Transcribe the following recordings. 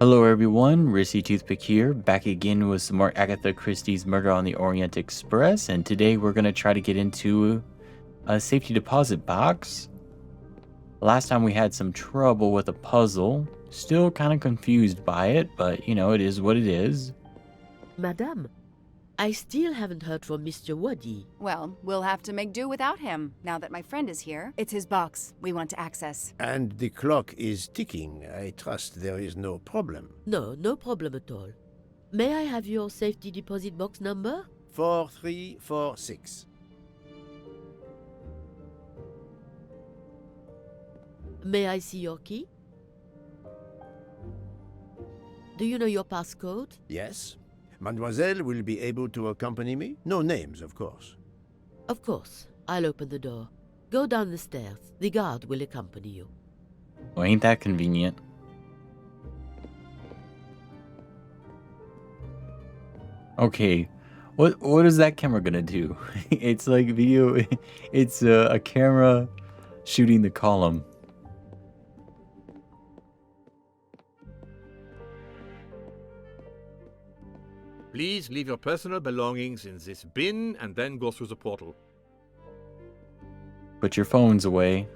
Hello everyone, Rissy Toothpick here, back again with some more Agatha Christie's Murder on the Orient Express, and today we're going to try to get into a safety deposit box. Last time we had some trouble with a puzzle, still kind of confused by it, but you know, it is what it is. Madame, I still haven't heard from Mr. Waddy. Well, we'll have to make do without him, now that my friend is here. It's his box we want to access. And the clock is ticking. I trust there is no problem. No problem at all. May I have your safety deposit box number? 4346. May I see your key? Do you know your passcode? Yes? Mademoiselle will be able to accompany me? No names, of course. Of course. I'll open the door. Go down the stairs. The guard will accompany you. Well, ain't that convenient? Okay, what is that camera gonna do? It's like video, it's a camera shooting the column. Please leave your personal belongings in this bin and then go through the portal. Put your phones away.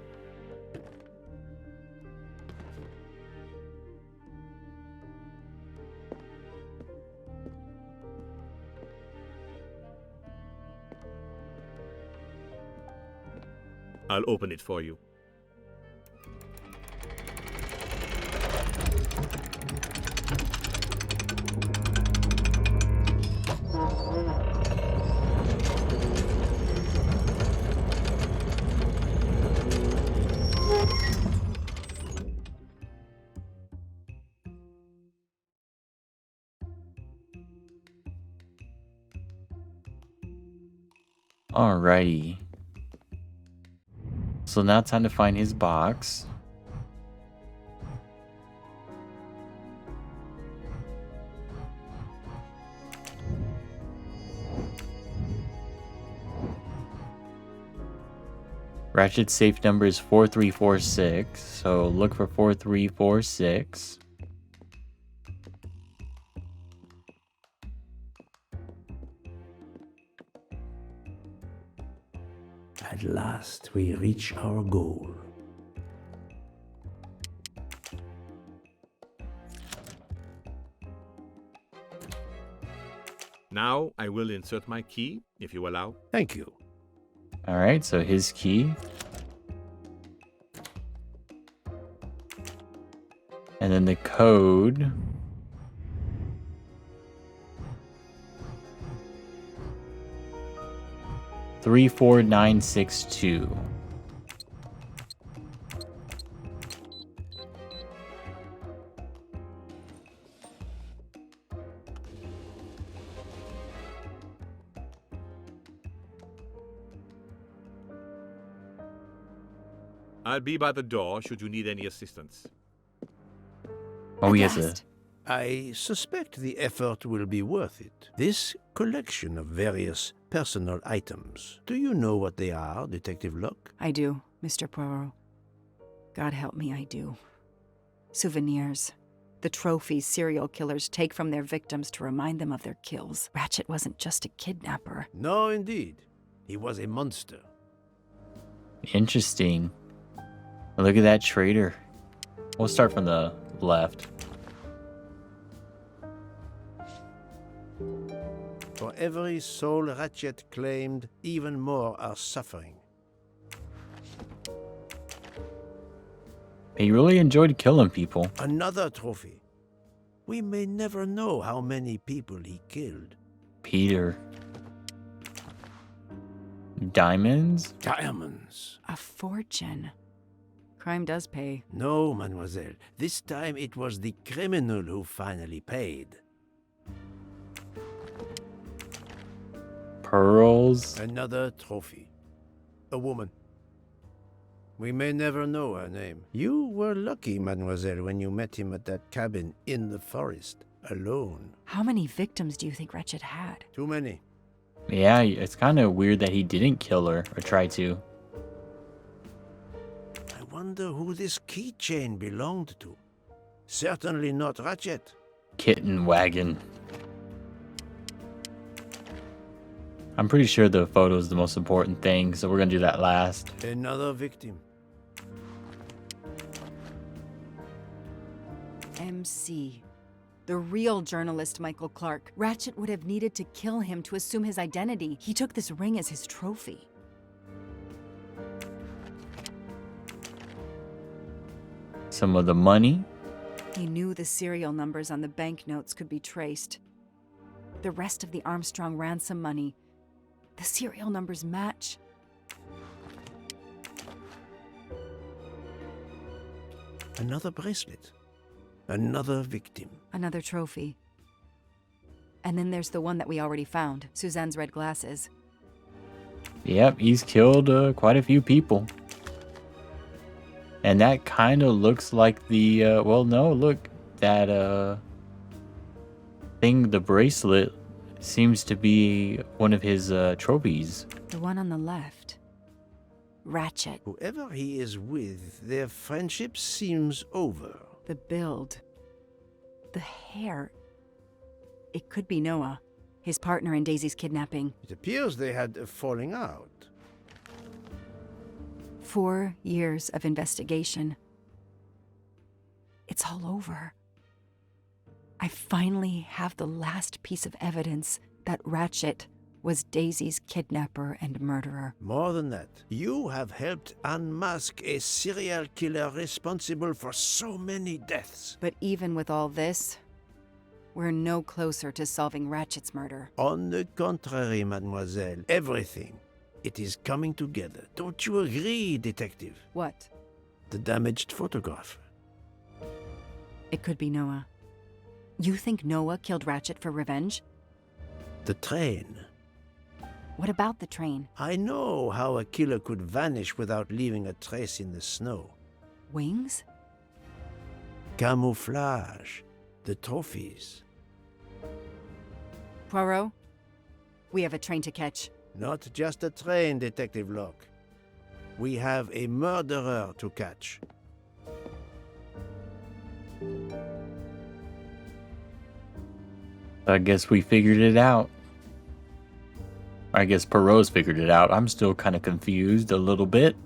I'll open it for you. Alrighty. So now time to find his box. Ratchet's safe number is 4346, so look for 4346. At last, we reach our goal. Now I will insert my key, if you allow. Thank you. Alright, so his key. And then the code. Three, 4, 9, 6, 2. I'll be by the door should you need any assistance. Oh, At he has a... last. I suspect the effort will be worth it. This collection of various personal items. Do you know what they are, Detective Locke? I do, Mr. Poirot. God help me, I do. Souvenirs. The trophies serial killers take from their victims to remind them of their kills. Ratchet wasn't just a kidnapper. No, indeed. He was a monster. Interesting. Look at that traitor. We'll start from the left. For every soul Ratchet claimed, even more are suffering. He really enjoyed killing people. Another trophy. We may never know how many people he killed. Peter. Diamonds? Diamonds. A fortune. Crime does pay. No, mademoiselle. This time it was the criminal who finally paid. Pearls? Another trophy. A woman. We may never know her name. You were lucky, mademoiselle, when you met him at that cabin in the forest, alone. How many victims do you think Ratchet had? Too many. Yeah, it's kind of weird that he didn't kill her or try to. I wonder who this keychain belonged to. Certainly not Ratchet. Kitten wagon. I'm pretty sure the photo is the most important thing, so we're gonna do that last. Another victim. MC. The real journalist, Michael Clark. Ratchet would have needed to kill him to assume his identity. He took this ring as his trophy. Some of the money. He knew the serial numbers on the banknotes could be traced. The rest of the Armstrong ransom money. The serial numbers match. Another bracelet. Another victim. Another trophy. And then there's the one that we already found, Suzanne's red glasses. Yep, he's killed quite a few people. And that kind of looks like the, well, no, look, that thing, the bracelet, seems to be one of his trophies. The one on the left. Ratchet. Whoever he is with, their friendship seems over. The build. The hair. It could be Noah, his partner in Daisy's kidnapping. It appears they had a falling out. 4 years of investigation. It's all over. I finally have the last piece of evidence that Ratchet was Daisy's kidnapper and murderer. More than that, you have helped unmask a serial killer responsible for so many deaths. But even with all this, we're no closer to solving Ratchet's murder. On the contrary, mademoiselle, everything. It is coming together. Don't you agree, detective? What? The damaged photograph. It could be Noah. You think Noah killed Ratchet for revenge? The train. What about the train? I know how a killer could vanish without leaving a trace in the snow. Wings? Camouflage. The trophies. Poirot? We have a train to catch. Not just a train, Detective Locke. We have a murderer to catch. I guess we figured it out. I guess Poirot's figured it out. I'm still kind of confused a little bit.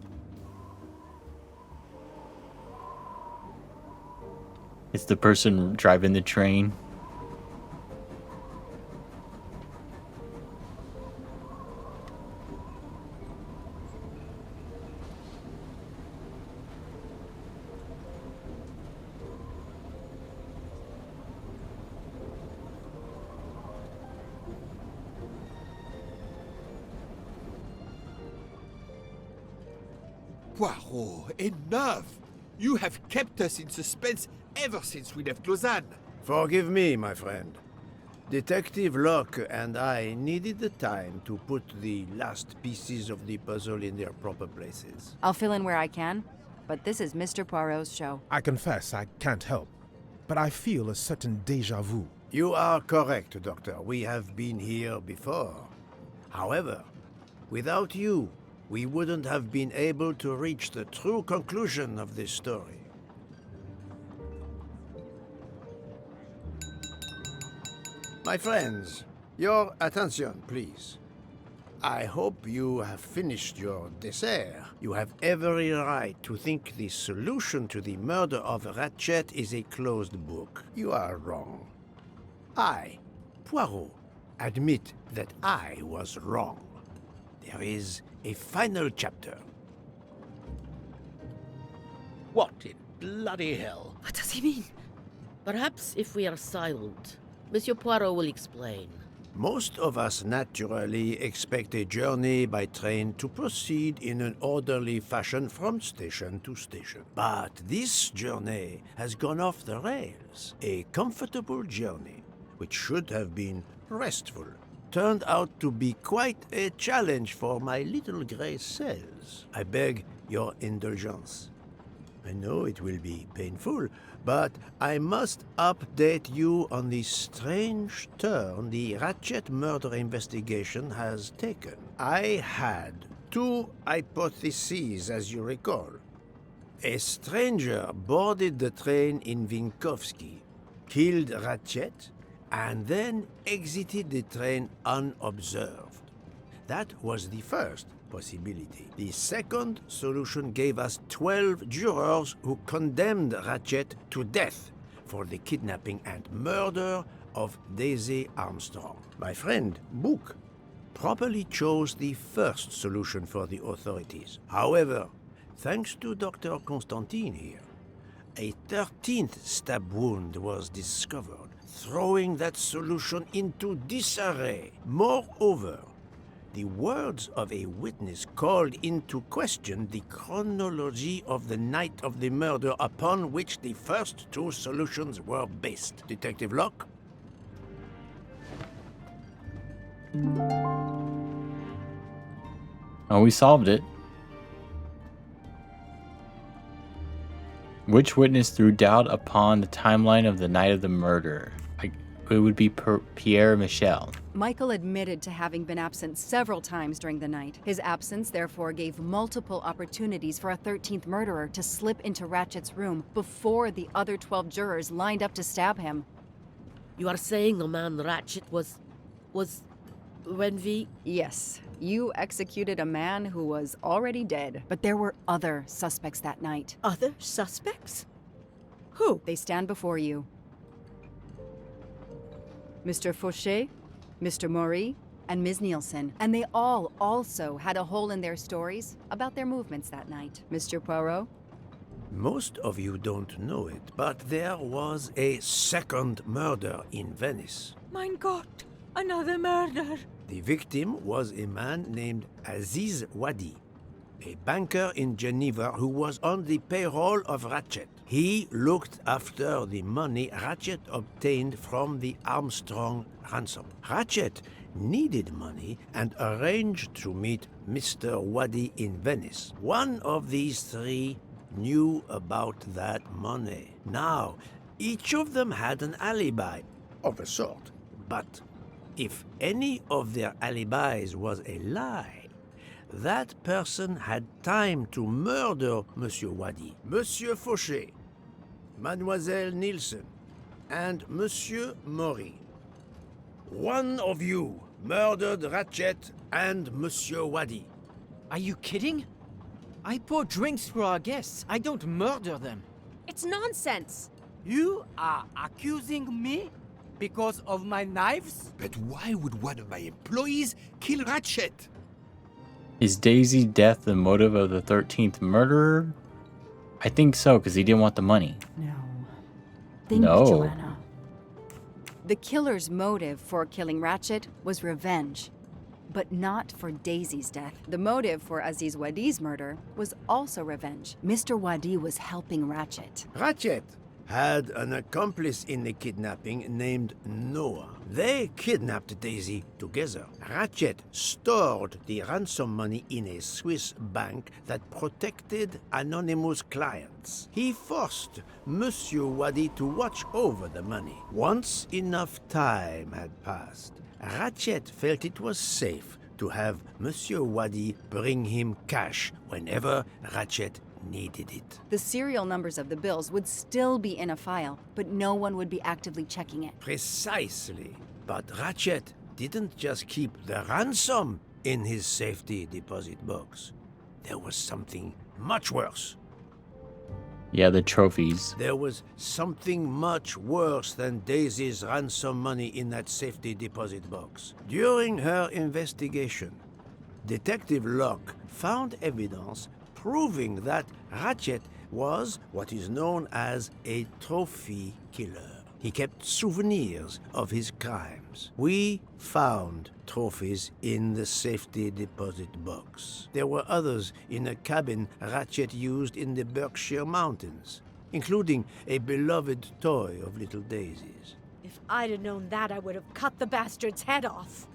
It's the person driving the train. Poirot, enough! You have kept us in suspense ever since we left Lausanne. Forgive me, my friend. Detective Locke and I needed the time to put the last pieces of the puzzle in their proper places. I'll fill in where I can, but this is Mr. Poirot's show. I confess I can't help, but I feel a certain déjà vu. You are correct, Doctor. We have been here before. However, without you, we wouldn't have been able to reach the true conclusion of this story. My friends, your attention, please. I hope you have finished your dessert. You have every right to think the solution to the murder of Ratchet is a closed book. You are wrong. I, Poirot, admit that I was wrong. There is a final chapter. What in bloody hell? What does he mean? Perhaps if we are silent, Monsieur Poirot will explain. Most of us naturally expect a journey by train to proceed in an orderly fashion from station to station. But this journey has gone off the rails. A comfortable journey, which should have been restful, turned out to be quite a challenge for my little gray cells. I beg your indulgence. I know it will be painful, but I must update you on the strange turn the Ratchet murder investigation has taken. I had two hypotheses, as you recall. A stranger boarded the train in Vinkovsky, killed Ratchet, and then exited the train unobserved. That was the first possibility. The second solution gave us 12 jurors who condemned Ratchet to death for the kidnapping and murder of Daisy Armstrong. My friend, Book, properly chose the first solution for the authorities. However, thanks to Dr. Constantine here, a 13th stab wound was discovered, throwing that solution into disarray. Moreover, the words of a witness called into question the chronology of the night of the murder upon which the first two solutions were based. Detective Locke? Oh, we solved it. Which witness threw doubt upon the timeline of the night of the murder? It would be Pierre Michel. Michael admitted to having been absent several times during the night. His absence therefore gave multiple opportunities for a 13th murderer to slip into Ratchet's room before the other 12 jurors lined up to stab him. You are saying the man Ratchet was when we... Yes, you executed a man who was already dead. But there were other suspects that night. Other suspects? Who? They stand before you. Mr. Fauché, Mr. Maury, and Ms. Nielsen. And they all also had a hole in their stories about their movements that night. Mr. Poirot? Most of you don't know it, but there was a second murder in Venice. Mein Gott, another murder. The victim was a man named Aziz Wadi, a banker in Geneva who was on the payroll of Ratchet. He looked after the money Ratchet obtained from the Armstrong ransom. Ratchet needed money and arranged to meet Mr. Wadi in Venice. One of these three knew about that money. Now, each of them had an alibi, of a sort. But if any of their alibis was a lie, that person had time to murder Monsieur Wadi, Monsieur Fauché, Mademoiselle Nielsen, and Monsieur Maury. One of you murdered Ratchet and Monsieur Wadi. Are you kidding? I pour drinks for our guests. I don't murder them. It's nonsense. You are accusing me because of my knives? But why would one of my employees kill Ratchet? Is Daisy's death the motive of the 13th murderer? I think so, because he didn't want the money. No. Think, No. Joanna. The killer's motive for killing Ratchet was revenge, but not for Daisy's death. The motive for Aziz Wadi's murder was also revenge. Mr. Wadi was helping Ratchet. Ratchet had an accomplice in the kidnapping named Noah. They kidnapped Daisy together. Ratchet stored the ransom money in a Swiss bank that protected anonymous clients. He forced Monsieur Wadi to watch over the money. Once enough time had passed, Ratchet felt it was safe to have Monsieur Wadi bring him cash whenever Ratchet needed it. The serial numbers of the bills would still be in a file, but no one would be actively checking it. Precisely. But Ratchet didn't just keep the ransom in his safety deposit box. There was something much worse. Yeah, the trophies. There was something much worse than Daisy's ransom money in that safety deposit box. During her investigation, Detective Locke found evidence proving that Ratchet was what is known as a trophy killer. He kept souvenirs of his crimes. We found trophies in the safety deposit box. There were others in a cabin Ratchet used in the Berkshire Mountains, including a beloved toy of little Daisy's. If I'd have known that, I would have cut the bastard's head off.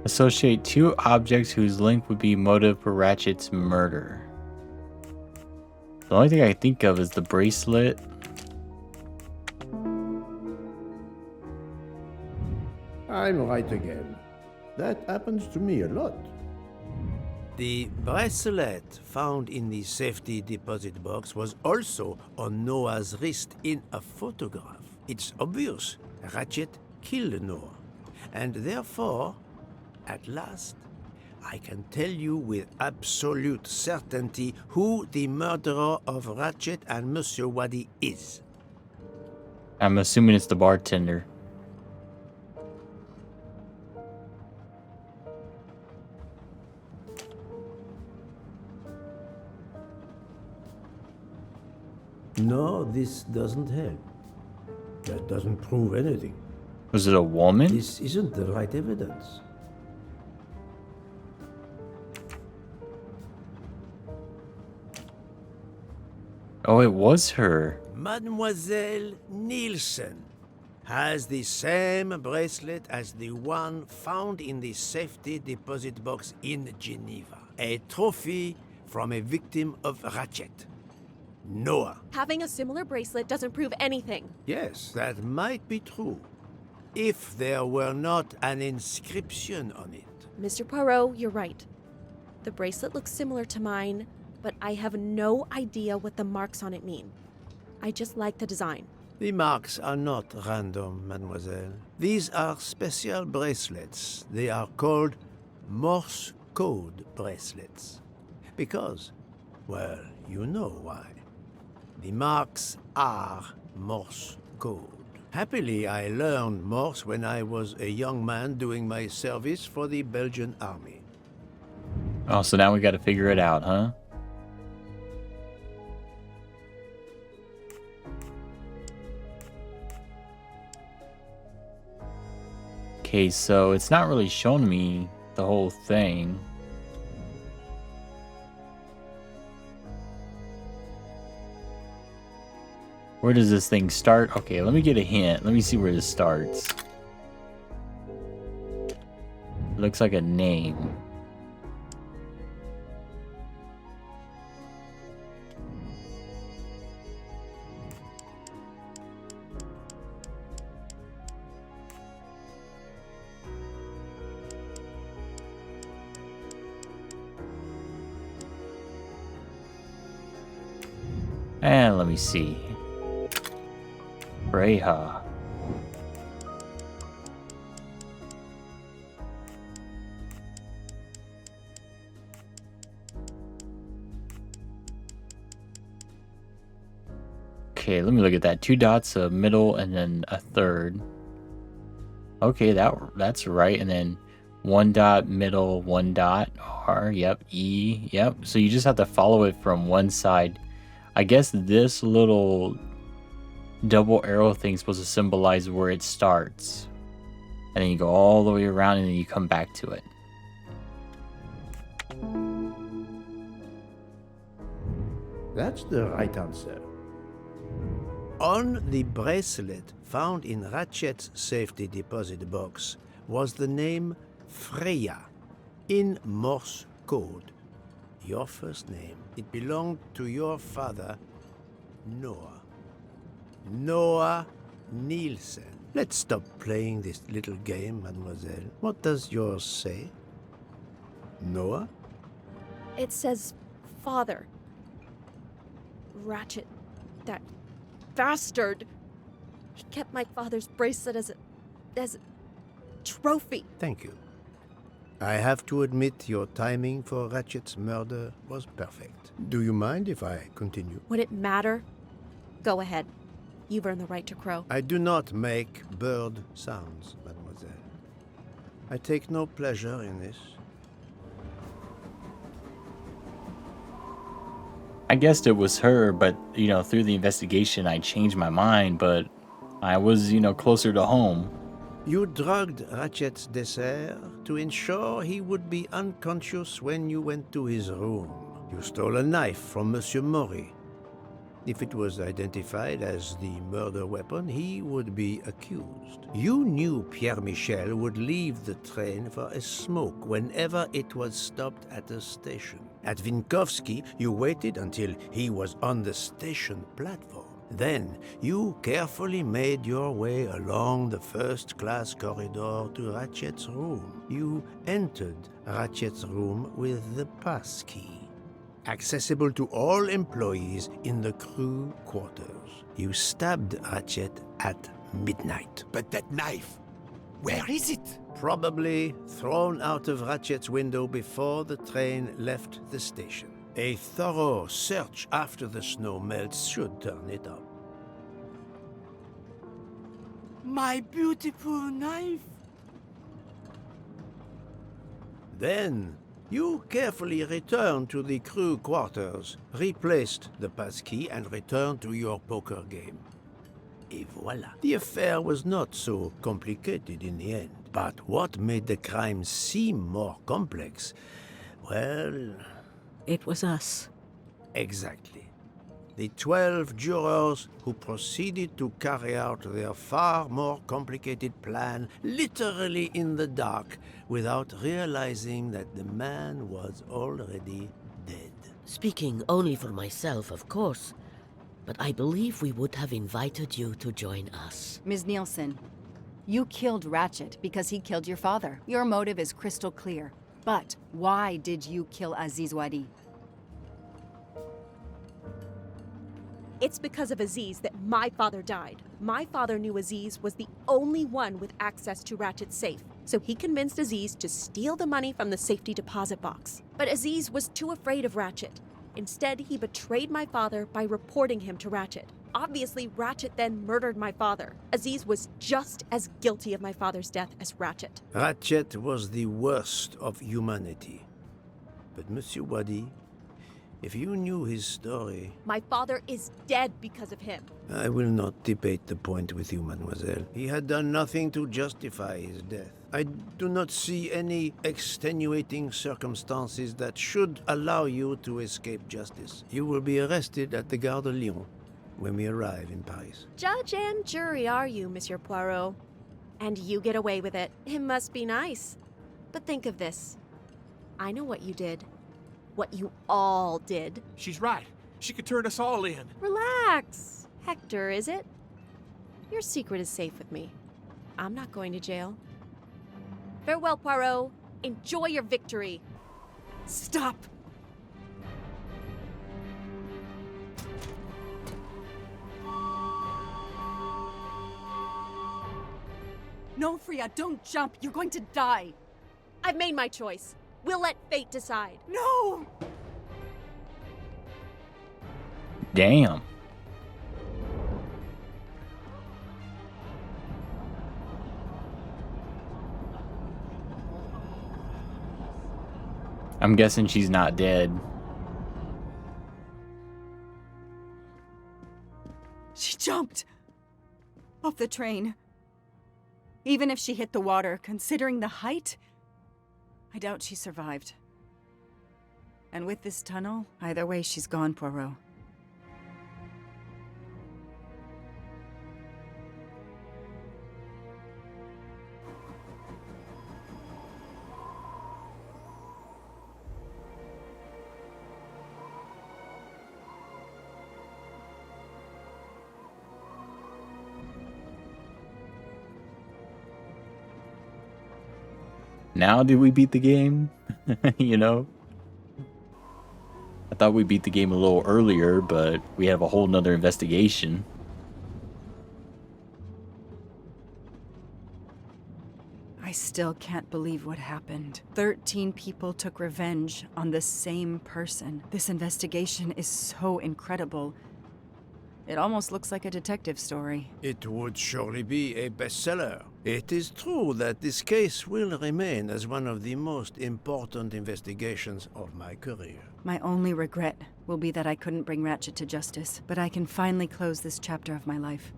Associate two objects whose link would be motive for Ratchet's murder. The only thing I think of is the bracelet. I'm right again. That happens to me a lot. The bracelet found in the safety deposit box was also on Noah's wrist in a photograph. It's obvious Ratchet killed Noah, and therefore, at last, I can tell you with absolute certainty who the murderer of Ratchet and Monsieur Wadi is. I'm assuming it's the bartender. No, this doesn't help. That doesn't prove anything. Was it a woman? This isn't the right evidence. Oh, it was her. Mademoiselle Nielsen has the same bracelet as the one found in the safety deposit box in Geneva. A trophy from a victim of Ratchet. Noah. Having a similar bracelet doesn't prove anything. Yes, that might be true. If there were not an inscription on it. Mr. Poirot, you're right. The bracelet looks similar to mine, but I have no idea what the marks on it mean. I just like the design. The marks are not random, mademoiselle. These are special bracelets. They are called Morse code bracelets. Because, well, you know why. The marks are Morse code. Happily, I learned Morse when I was a young man doing my service for the Belgian army. Oh, so now we got to figure it out, huh? Okay, so it's not really showing me the whole thing. Where does this thing start? Okay, let me get a hint. Let me see where this starts. Looks like a name. And let me see. Breha. Okay, let me look at that. 2 dots, a middle, and then a third. Okay, that's right. And then 1 dot, middle, 1 dot, R, yep, E, yep. So you just have to follow it from one side. I guess this little double arrow thing is supposed to symbolize where it starts. And then you go all the way around and then you come back to it. That's the right answer. On the bracelet found in Ratchet's safety deposit box was the name Freya in Morse code. Your first name. It belonged to your father, Noah. Noah Nielsen. Let's stop playing this little game, mademoiselle. What does yours say? Noah? It says father. Ratchet, that bastard. He kept my father's bracelet as a trophy. Thank you. I have to admit your timing for Ratchet's murder was perfect. Do you mind if I continue? Would it matter? Go ahead. You've earned the right to crow. I do not make bird sounds, mademoiselle. I take no pleasure in this. I guessed it was her, but, you know, through the investigation, I changed my mind, but I was, you know, closer to home. You drugged Ratchet's dessert to ensure he would be unconscious when you went to his room. You stole a knife from Monsieur Maury. If it was identified as the murder weapon, he would be accused. You knew Pierre Michel would leave the train for a smoke whenever it was stopped at a station. At Vinkovsky, you waited until he was on the station platform. Then you carefully made your way along the first-class corridor to Ratchet's room. You entered Ratchet's room with the pass key, accessible to all employees in the crew quarters. You stabbed Ratchet at midnight. But that knife, where is it? Probably thrown out of Ratchet's window before the train left the station. A thorough search after the snow melts should turn it up. My beautiful knife! Then, you carefully returned to the crew quarters, replaced the passkey, and returned to your poker game. Et voila. The affair was not so complicated in the end. But what made the crime seem more complex? Well... It was us. Exactly. The 12 jurors who proceeded to carry out their far more complicated plan literally in the dark without realizing that the man was already dead. Speaking only for myself, of course, but I believe we would have invited you to join us. Ms. Nielsen, you killed Ratchet because he killed your father. Your motive is crystal clear. But why did you kill Aziz Wadi? It's because of Aziz that my father died. My father knew Aziz was the only one with access to Ratchet's safe, so he convinced Aziz to steal the money from the safety deposit box. But Aziz was too afraid of Ratchet. Instead, he betrayed my father by reporting him to Ratchet. Obviously, Ratchet then murdered my father. Aziz was just as guilty of my father's death as Ratchet. Ratchet was the worst of humanity. But Monsieur Wadi, if you knew his story... My father is dead because of him. I will not debate the point with you, mademoiselle. He had done nothing to justify his death. I do not see any extenuating circumstances that should allow you to escape justice. You will be arrested at the Gare de Lyon when we arrive in Paris. Judge and jury are you, Monsieur Poirot. And you get away with it. It must be nice. But think of this. I know what you did. What you all did. She's right. She could turn us all in. Relax. Hector, is it? Your secret is safe with me. I'm not going to jail. Farewell, Poirot. Enjoy your victory. Stop! No, Freya, don't jump. You're going to die. I've made my choice. We'll let fate decide. No! Damn. I'm guessing she's not dead. She jumped off the train. Even if she hit the water, considering the height, I doubt she survived. And with this tunnel, either way, she's gone, Poirot. Now did we beat the game? You know? I thought we beat the game a little earlier, but we have a whole nother investigation. I still can't believe what happened. 13 people took revenge on the same person. This investigation is so incredible. It almost looks like a detective story. It would surely be a bestseller. It is true that this case will remain as one of the most important investigations of my career. My only regret will be that I couldn't bring Ratchet to justice, but I can finally close this chapter of my life.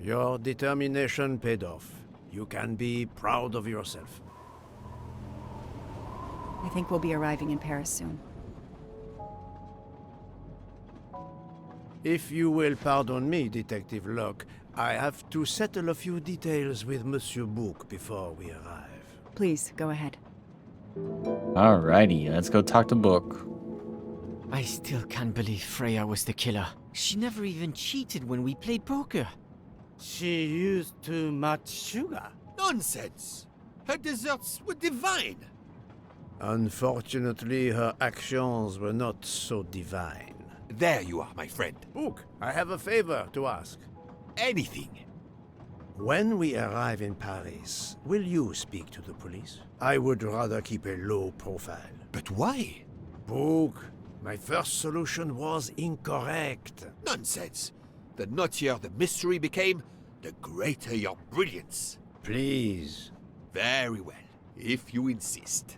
Your determination paid off. You can be proud of yourself. I think we'll be arriving in Paris soon. If you will pardon me, Detective Locke, I have to settle a few details with Monsieur Bouc before we arrive. Please, go ahead. Alrighty, let's go talk to Book. I still can't believe Freya was the killer. She never even cheated when we played poker. She used too much sugar. Nonsense! Her desserts were divine. Unfortunately, her actions were not so divine. There you are, my friend. Book, I have a favor to ask. Anything. When we arrive in Paris, will you speak to the police? I would rather keep a low profile. But why? Book, my first solution was incorrect. Nonsense. The knottier the mystery became, the greater your brilliance. Please. Very well, if you insist.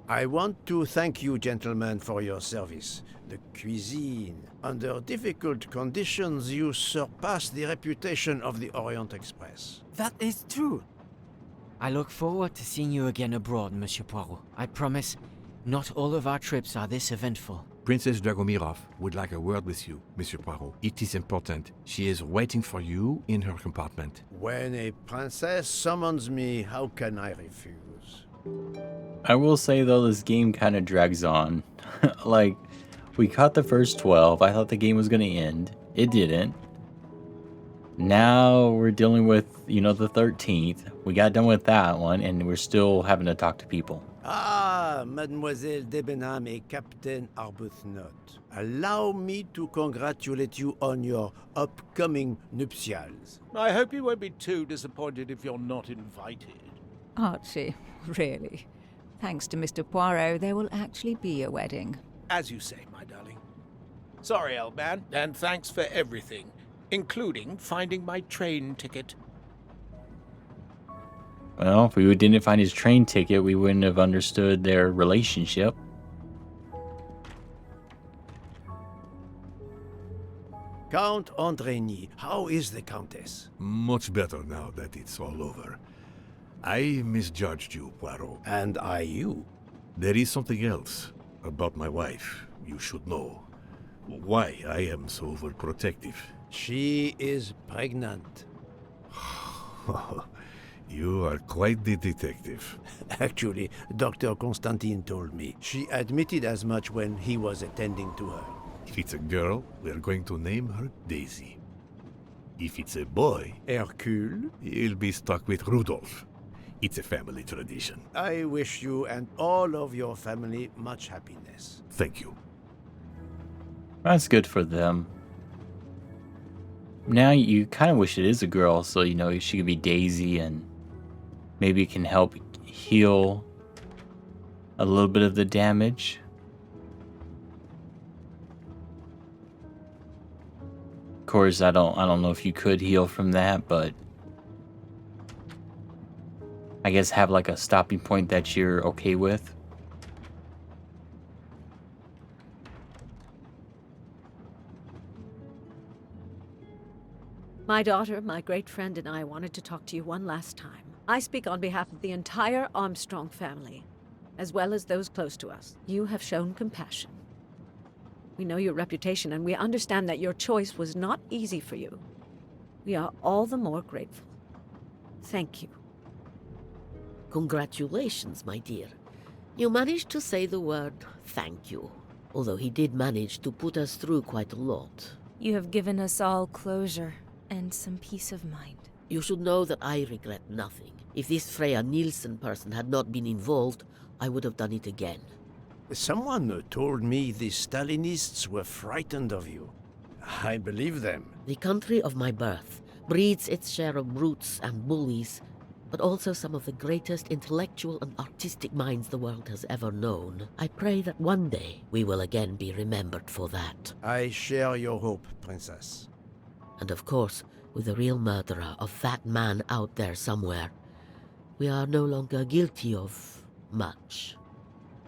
I want to thank you, gentlemen, for your service. The cuisine. Under difficult conditions, you surpass the reputation of the Orient Express. That is true. I look forward to seeing you again abroad, Monsieur Poirot. I promise, not all of our trips are this eventful. Princess Dragomirov would like a word with you, Monsieur Poirot. It is important. She is waiting for you in her compartment. When a princess summons me, how can I refuse? I will say though, this game kind of drags on. Like, we caught the first 12. I thought the game was going to end. It didn't. Now we're dealing with, the 13th. We got done with that one, and we're still having to talk to people. Ah, Mademoiselle Debenham et Captain Arbuthnot. Allow me to congratulate you on your upcoming nuptials. I hope you won't be too disappointed if you're not invited. Archie, really? Thanks to Mr. Poirot, there will actually be a wedding. As you say, my darling. Sorry, old man, and thanks for everything, including finding my train ticket. Well, if we didn't find his train ticket, we wouldn't have understood their relationship. Count Andreny, how is the Countess? Much better now that it's all over. I misjudged you, Poirot. And I you. There is something else about my wife you should know. Why I am so overprotective. She is pregnant. You are quite the detective. Actually, Dr. Constantine told me. She admitted as much when he was attending to her. If it's a girl, we're going to name her Daisy. If it's a boy, Hercule, he'll be stuck with Rudolph. It's a family tradition. I wish you and all of your family much happiness. Thank you. That's good for them. Now you kind of wish it is a girl, so she could be Daisy, and maybe it can help heal a little bit of the damage. Of course, I don't know if you could heal from that, but I guess have like a stopping point that you're okay with. My daughter, my great friend, and I wanted to talk to you one last time. I speak on behalf of the entire Armstrong family, as well as those close to us. You have shown compassion. We know your reputation, and we understand that your choice was not easy for you. We are all the more grateful. Thank you. Congratulations, my dear. You managed to say the word thank you, although he did manage to put us through quite a lot. You have given us all closure and some peace of mind. You should know that I regret nothing. If this Freya Nielsen person had not been involved, I would have done it again. Someone told me the Stalinists were frightened of you. I believe them. The country of my birth breeds its share of brutes and bullies, but also some of the greatest intellectual and artistic minds the world has ever known. I pray that one day we will again be remembered for that. I share your hope, Princess. And of course, with the real murderer of that man out there somewhere, we are no longer guilty of much.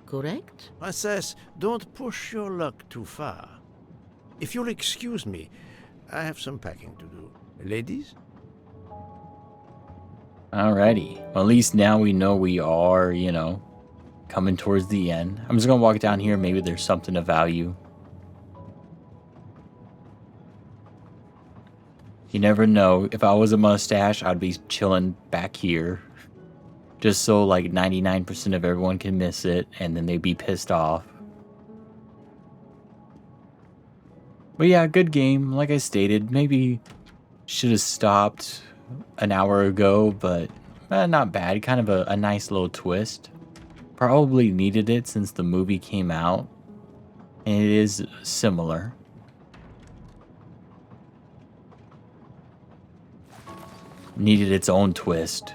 Correct? Princess, don't push your luck too far. If you'll excuse me, I have some packing to do. Ladies? Alrighty. Well, at least now we know we are, coming towards the end. I'm just going to walk down here. Maybe there's something of value. You never know. If I was a mustache, I'd be chilling back here. Just so like 99% of everyone can miss it, and then they'd be pissed off. But yeah, good game. Like I stated, maybe should have stopped an hour ago, but not bad. Kind of a nice little twist. Probably needed it since the movie came out. And it is similar. Needed its own twist.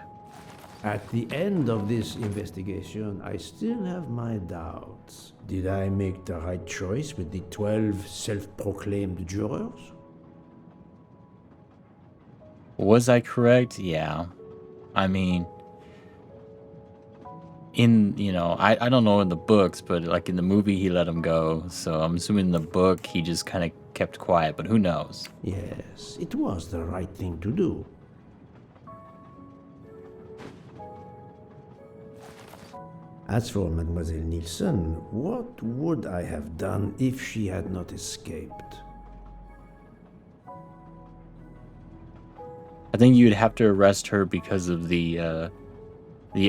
At the end of this investigation, I still have my doubts. Did I make the right choice with the 12 self-proclaimed jurors? Was I correct? Yeah. I mean, I don't know in the books, but like in the movie, he let him go. So I'm assuming in the book, he just kind of kept quiet, but who knows? Yes, it was the right thing to do. As for Mademoiselle Nielsen, what would I have done if she had not escaped? I think you'd have to arrest her because of the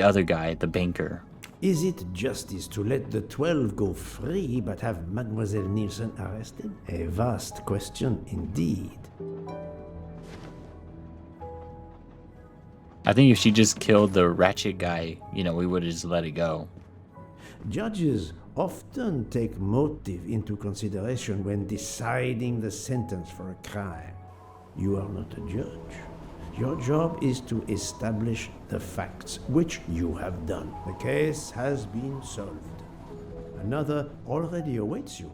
other guy, the banker. Is it justice to let the 12 go free but have Mademoiselle Nielsen arrested? A vast question indeed. I think if she just killed the ratchet guy, we would have just let it go. Judges often take motive into consideration when deciding the sentence for a crime. You are not a judge. Your job is to establish the facts, which you have done. The case has been solved. Another already awaits you.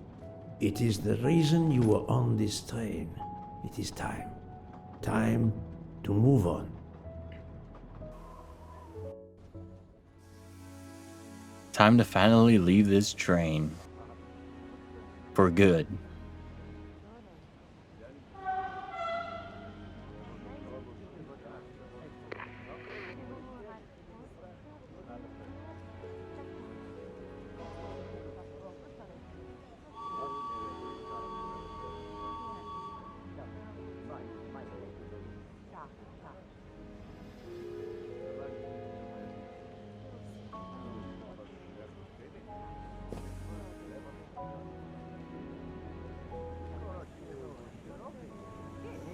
It is the reason you were on this train. It is time. Time to move on. Time to finally leave this train. For good.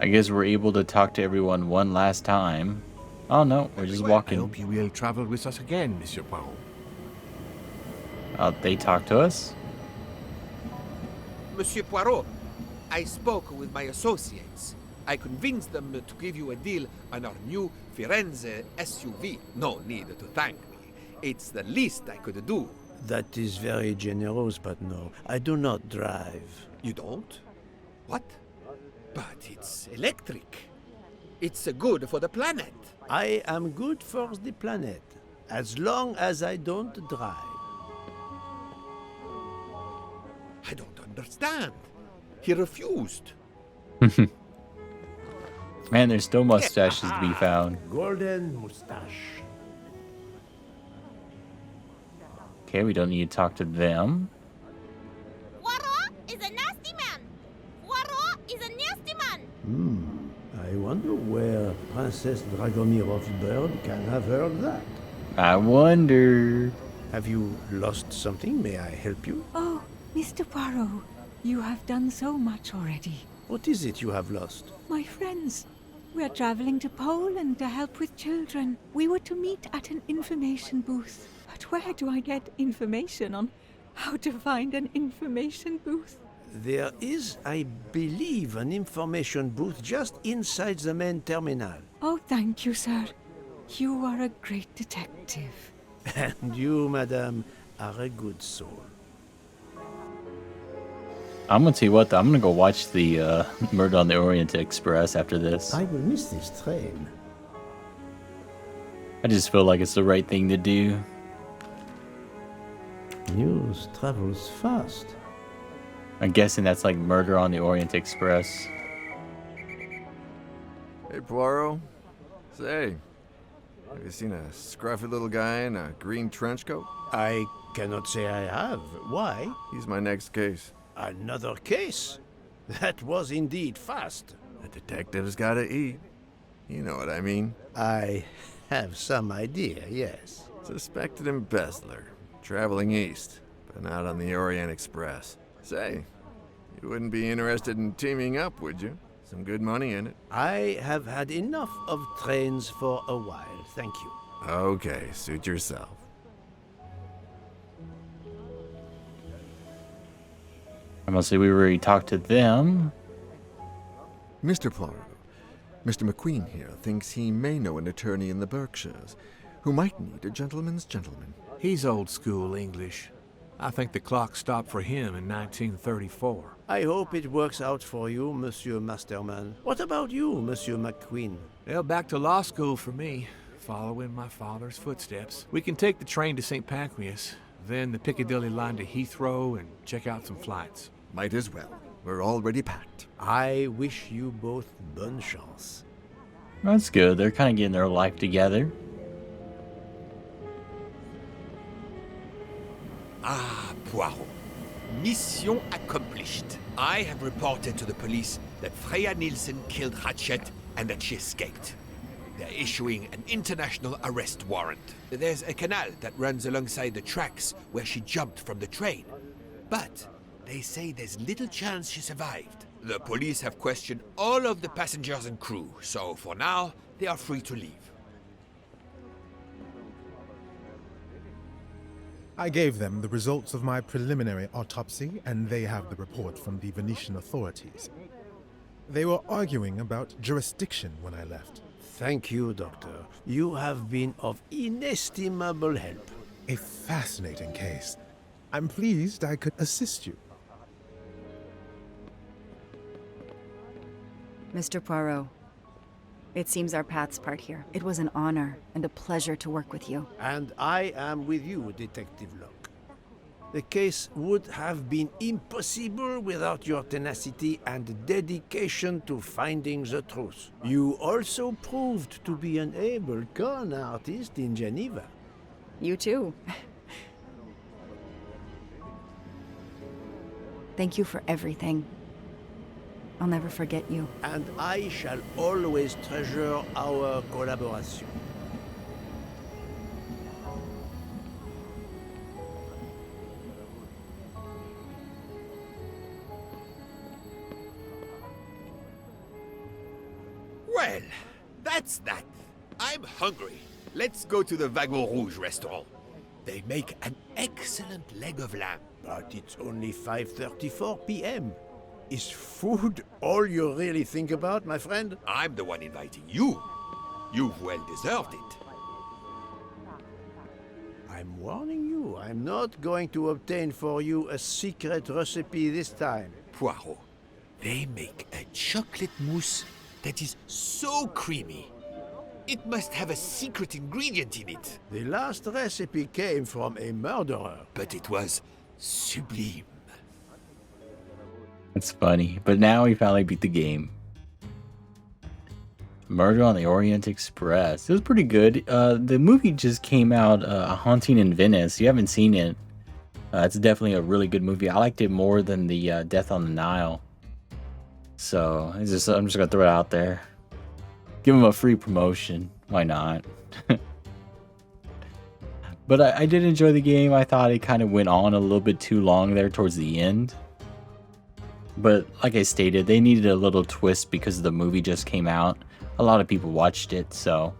I guess we're able to talk to everyone one last time. Oh no, we're just walking. I hope you will travel with us again, Monsieur Poirot. They talk to us? Monsieur Poirot, I spoke with my associates. I convinced them to give you a deal on our new Firenze SUV. No need to thank me. It's the least I could do. That is very generous, but no, I do not drive. You don't? What? But it's electric. It's good for the planet. I am good for the planet, as long as I don't drive. I don't understand. He refused. Man, there's still mustaches to be found. Golden mustache. Okay, we don't need to talk to them. Poirot is a nasty man. Poirot is a nasty man. I wonder where Princess Dragomirov's bird can have heard that. I wonder. Have you lost something? May I help you? Oh, Mr. Poirot, you have done so much already. What is it you have lost? My friends, we are traveling to Poland to help with children. We were to meet at an information booth. But where do I get information on how to find an information booth? There is, I believe, an information booth just inside the main terminal. Oh, thank you, sir. You are a great detective. And you, madame, are a good soul. I'm gonna tell you what, I'm gonna go watch the Murder on the Orient Express after this. I will miss this train. I just feel like it's the right thing to do. News travels fast. I'm guessing that's like Murder on the Orient Express. Hey, Poirot. Say, have you seen a scruffy little guy in a green trench coat? I cannot say I have. Why? He's my next case. Another case? That was indeed fast. The detective's gotta eat. You know what I mean. I have some idea, yes. Suspected embezzler. Traveling east, but not on the Orient Express. Say, You wouldn't be interested in teaming up, would you? Some good money in it. I have had enough of trains for a while, thank you. Okay, suit yourself. I must say we already talked to them. Mr. Poirot, Mr. McQueen here thinks he may know an attorney in the Berkshires who might need a gentleman's gentleman. He's old school English. I think the clock stopped for him in 1934. I hope it works out for you, Monsieur Masterman. What about you, Monsieur McQueen? Well, back to law school for me, following my father's footsteps. We can take the train to St. Pancras, then the Piccadilly line to Heathrow and check out some flights. Might as well. We're already packed. I wish you both bonne chance. That's good. They're kind of getting their life together. Ah, Poirot. Mission accomplished. I have reported to the police that Freya Nielsen killed Ratchet and that she escaped. They're issuing an international arrest warrant. There's a canal that runs alongside the tracks where she jumped from the train. But they say there's little chance she survived. The police have questioned all of the passengers and crew, so for now, they are free to leave. I gave them the results of my preliminary autopsy, and they have the report from the Venetian authorities. They were arguing about jurisdiction when I left. Thank you, Doctor. You have been of inestimable help. A fascinating case. I'm pleased I could assist you. Mr. Poirot, it seems our paths part here. It was an honor and a pleasure to work with you. And I am with you, Detective Locke. The case would have been impossible without your tenacity and dedication to finding the truth. You also proved to be an able con artist in Geneva. You too. Thank you for everything. I'll never forget you. And I shall always treasure our collaboration. Well, that's that. I'm hungry. Let's go to the Wagon Rouge restaurant. They make an excellent leg of lamb. But it's only 5:34 p.m. Is food all you really think about, my friend? I'm the one inviting you. You've well deserved it. I'm warning you, I'm not going to obtain for you a secret recipe this time. Poirot, they make a chocolate mousse that is so creamy. It must have a secret ingredient in it. The last recipe came from a murderer. But it was sublime. It's funny, but now we finally beat the game. Murder on the Orient Express. It was pretty good. The movie just came out, A Haunting in Venice. You haven't seen it. It's definitely a really good movie. I liked it more than the Death on the Nile. So I'm just gonna throw it out there. Give them a free promotion. Why not? But I did enjoy the game. I thought it kind of went on a little bit too long there towards the end. But like I stated, they needed a little twist because the movie just came out. A lot of people watched it, so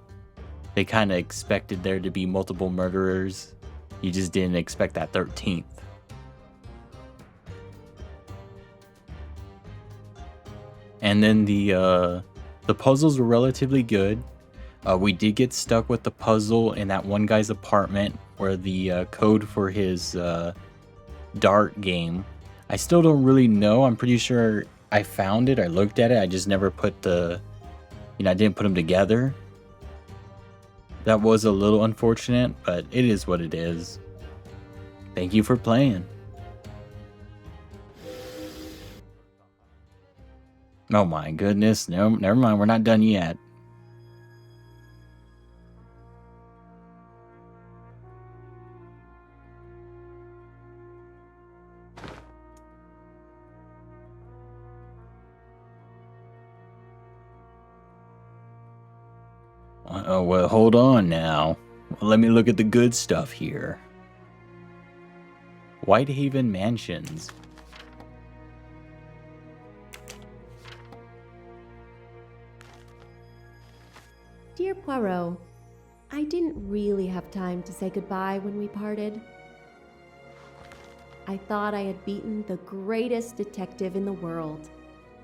they kind of expected there to be multiple murderers. You just didn't expect that 13th. And then the puzzles were relatively good. We did get stuck with the puzzle in that one guy's apartment where the code for his dart game. I still don't really know. I'm pretty sure I found it. I looked at it. I just never put I didn't put them together. That was a little unfortunate, but it is what it is. Thank you for playing. Oh my goodness. No, never mind. We're not done yet. Oh, well, hold on now. Let me look at the good stuff here. Whitehaven Mansions. Dear Poirot, I didn't really have time to say goodbye when we parted. I thought I had beaten the greatest detective in the world.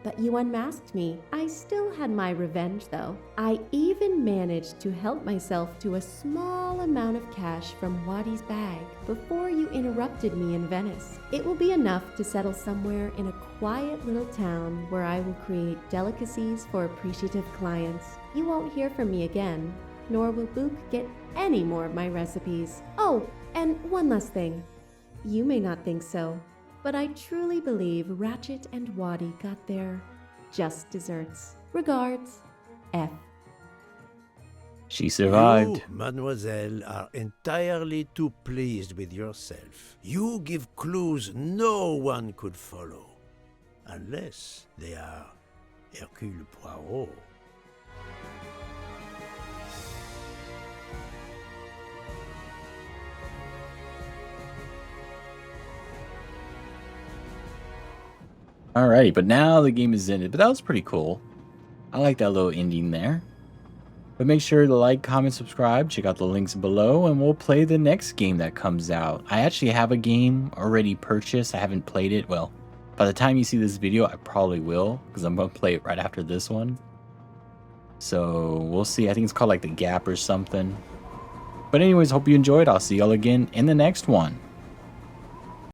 But you unmasked me. I still had my revenge, though. I even managed to help myself to a small amount of cash from Waddy's bag before you interrupted me in Venice. It will be enough to settle somewhere in a quiet little town where I will create delicacies for appreciative clients. You won't hear from me again, nor will Book get any more of my recipes. Oh, and one last thing. You may not think so, but I truly believe Ratchet and Waddy got their just desserts. Regards, F. She survived. You, mademoiselle, are entirely too pleased with yourself. You give clues no one could follow, unless they are Hercule Poirot. Alrighty, but now the game is ended. But that was pretty cool. I like that little ending there. But make sure to like, comment, subscribe. Check out the links below, and we'll play the next game that comes out. I actually have a game already purchased. I haven't played it. Well, by the time you see this video, I probably will, because I'm going to play it right after this one. So we'll see. I think it's called like The Gap or something. But anyways, hope you enjoyed. I'll see y'all again in the next one.